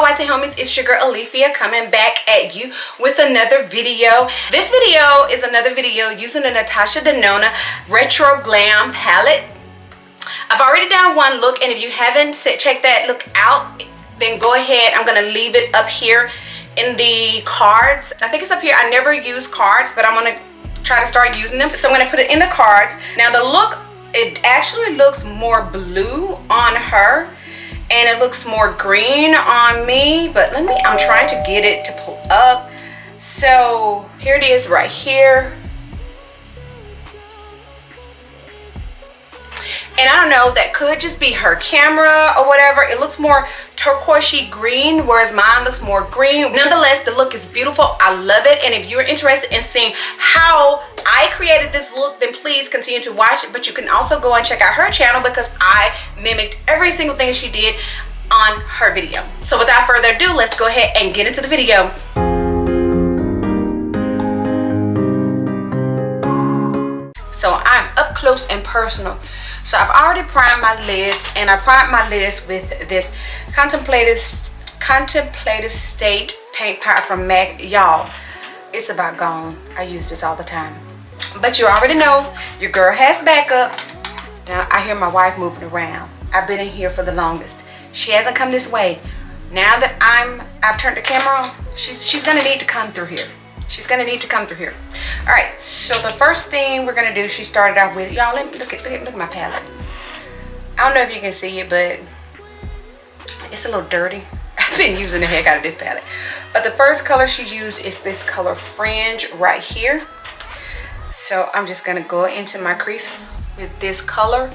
my YT homies, it's your girl Alethea coming back at you with another video. This video is another video using the Natasha Denona Retro Glam palette. I've already done one look, and if you haven't checked that look out, then go ahead. I'm gonna leave it up here in the cards. I think it's up here. I never use cards, but I'm gonna try to start using them, so I'm gonna put it in the cards. Now the look, it actually looks more blue on her and it looks more green on me, but I'm trying to get it to pull up. So here it is right here. And I don't know, that could just be her camera or whatever. It looks more turquoisey green, whereas mine looks more green. Nonetheless, the look is beautiful. I love it. And if you're interested in seeing how I created this look, then please continue to watch it. But you can also go and check out her channel because I mimicked every single thing she did on her video. So without further ado, let's go ahead and get into the video. So I'm up close and personal. So I've already primed my lids, and I primed my lids with this contemplative state paint pot from MAC. Y'all, it's about gone. I use this all the time. But you already know your girl has backups. Now I hear my wife moving around. I've been in here for the longest. She hasn't come this way. Now that I've turned the camera on, she's gonna need to come through here. She's gonna need to come through here. All right, so the first thing we're gonna do, she started out with, y'all, let me look at my palette. I don't know if you can see it, but it's a little dirty. I've been using the heck out of this palette. But the first color she used is this color Fringe right here. So I'm just gonna go into my crease with this color.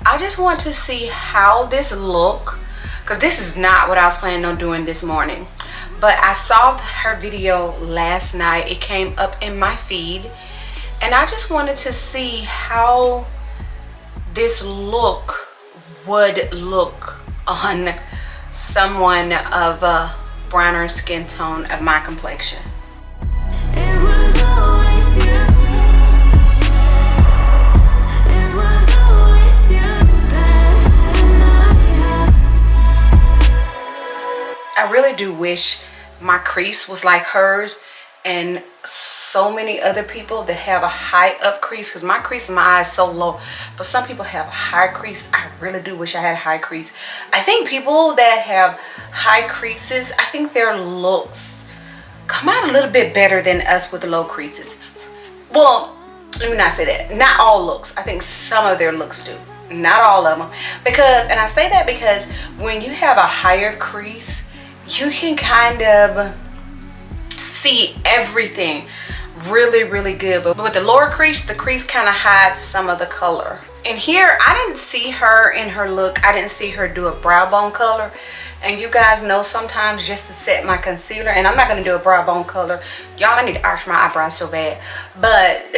I just want to see how this look, because this is not what I was planning on doing this morning. But I saw her video last night. It came up in my feed, and I just wanted to see how this look would look on someone of a browner skin tone of my complexion. It was always you. It was always you. I really do wish my crease was like hers and so many other people that have a high up crease, because my crease in my eye is so low, but some people have a high crease. I really do wish I had a high crease. I think people that have high creases, I think their looks come out a little bit better than us with the low creases. Well, let me not say that. Not all looks. I think some of their looks do. Not all of them. Because, and I say that because when you have a higher crease, you can kind of see everything really good. But with the lower crease, the crease kind of hides some of the color. And here, I didn't see her in her look. I didn't see her do a brow bone color. And you guys know sometimes just to set my concealer, and I'm not going to do a brow bone color. Y'all, I need to arch my eyebrows so bad. But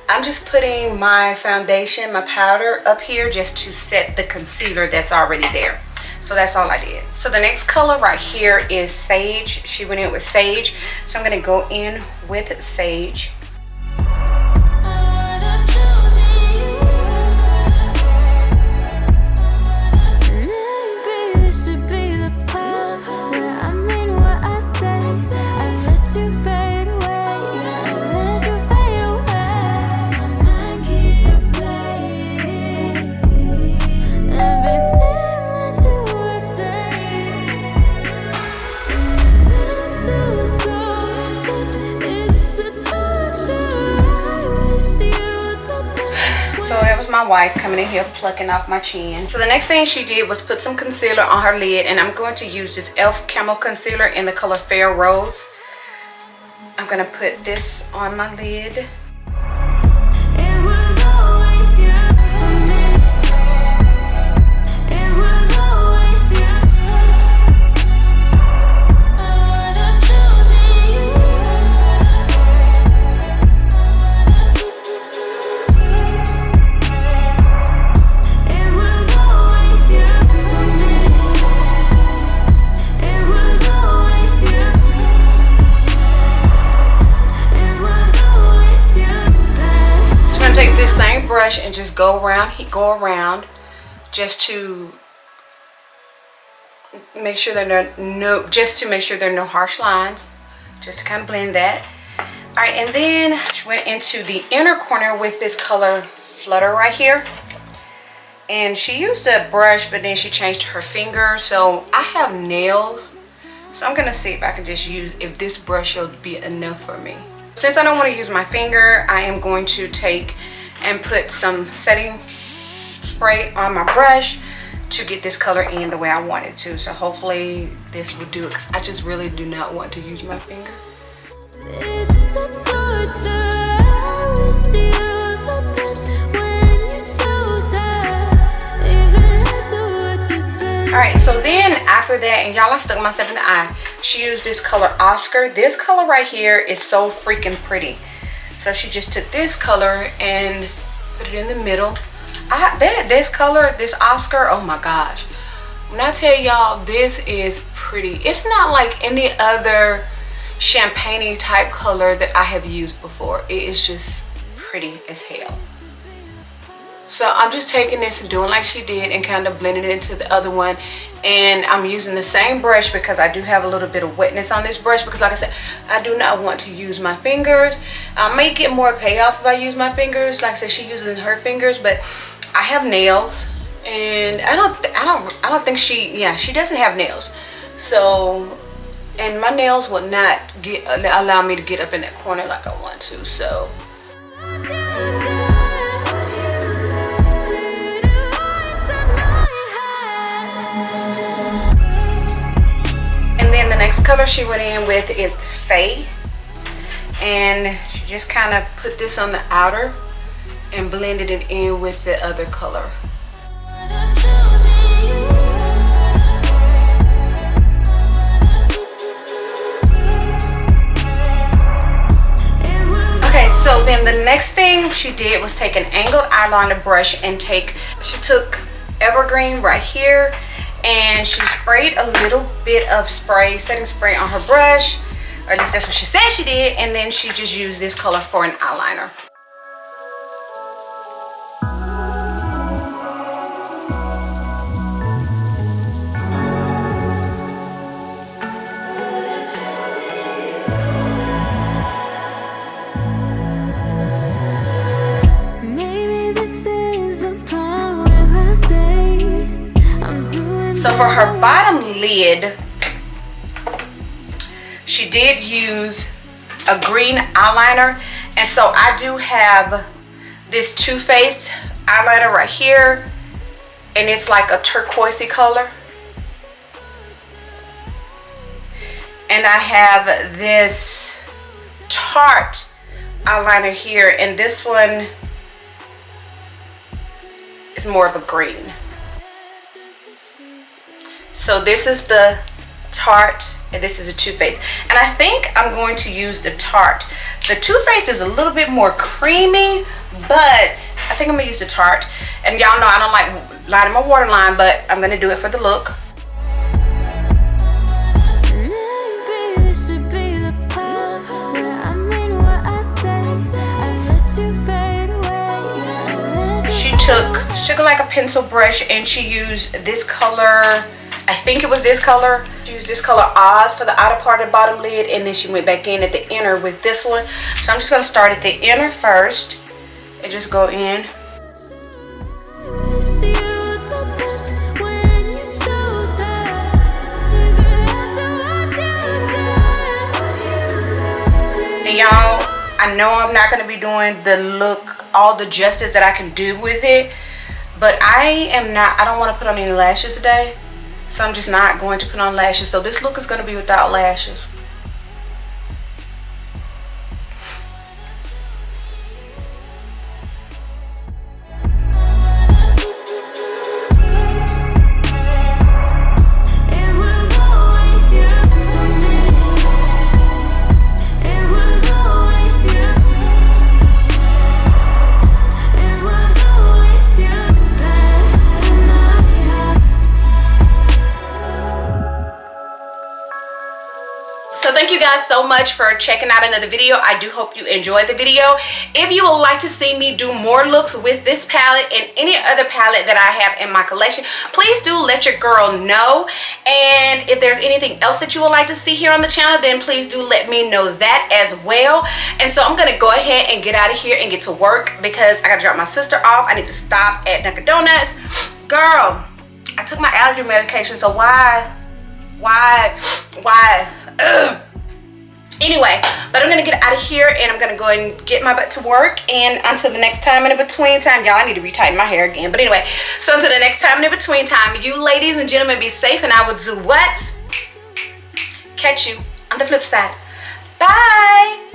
I'm just putting my foundation, my powder up here just to set the concealer that's already there. So that's all I did. So the next color right here is Sage. She went in with Sage. So I'm gonna go in with Sage. My wife coming in here plucking off my chin. So the next thing she did was put some concealer on her lid, and I'm going to use this e.l.f. Camo Concealer in the color Fair Rose. I'm going to put this on my lid. Brush and just go around just to make sure there are just to make sure there are no harsh lines, just to kind of blend that. All right, and then she went into the inner corner with this color Flutter right here. And she used a brush, but then she changed her finger. So I have nails, so I'm gonna see if I can just use, if this brush will be enough for me. Since I don't want to use my finger, I am going to take and put some setting spray on my brush to get this color in the way I want it to. So hopefully this will do it, because I just really do not want to use my finger. Alright, so then after that, and y'all, I stuck myself in the eye. She used this color Oscar. This color right here is so freaking pretty. So she just took this color and put it in the middle. This color, this Oscar, oh my gosh. When I tell y'all, this is pretty. It's not like any other champagne type color that I have used before. It is just pretty as hell. So I'm just taking this and doing like she did and kind of blending it into the other one. And I'm using the same brush because I do have a little bit of wetness on this brush, because like I said, I do not want to use my fingers. I may get more payoff if I use my fingers. Like I said, she uses her fingers, but I have nails, and I don't think she doesn't have nails. So, and my nails would not allow me to get up in that corner like I want to. So the next color she went in with is Faye, and she just kind of put this on the outer and blended it in with the other color. Okay, so then the next thing she did was take an angled eyeliner brush and she took Evergreen right here, and she sprayed a little bit of setting spray on her brush, or at least that's what she said she did, and then she just used this color for an eyeliner. So for her bottom lid, she did use a green eyeliner, and so I do have this Too Faced eyeliner right here, and it's like a turquoisey color. And I have this Tarte eyeliner here, and this one is more of a green. So this is the Tarte, and this is a Too Faced. And I think I'm going to use the Tarte. The Too Faced is a little bit more creamy, but I think I'm going to use the Tarte. And y'all know I don't like lining my waterline, but I'm going to do it for the look. She took like a pencil brush, and she used this color. I think it was this color. She used this color Oz for the outer part of the bottom lid, and then she went back in at the inner with this one. So I'm just going to start at the inner first and just go in. And y'all, I know I'm not going to be doing the look, all the justice that I can do with it, but I don't want to put on any lashes today. So I'm just not going to put on lashes. So this look is going to be without lashes. So thank you guys so much for checking out another video. I do hope you enjoyed the video. If you would like to see me do more looks with this palette and any other palette that I have in my collection, please do let your girl know. And if there's anything else that you would like to see here on the channel, then please do let me know that as well. And so I'm going to go ahead and get out of here and get to work because I got to drop my sister off. I need to stop at Dunkin' Donuts. Girl, I took my allergy medication, so why? Ugh. Anyway, but I'm gonna get out of here and I'm gonna go and get my butt to work. And until the next time, in between time, y'all, I need to retighten my hair again. But anyway, so until the next time, in between time, you ladies and gentlemen, be safe, and I will do what? Catch you on the flip side. Bye.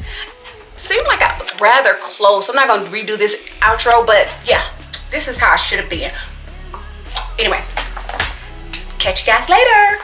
Seemed like I was rather close. I'm not gonna redo this outro, but yeah, this is how I should have been. Anyway, catch you guys later.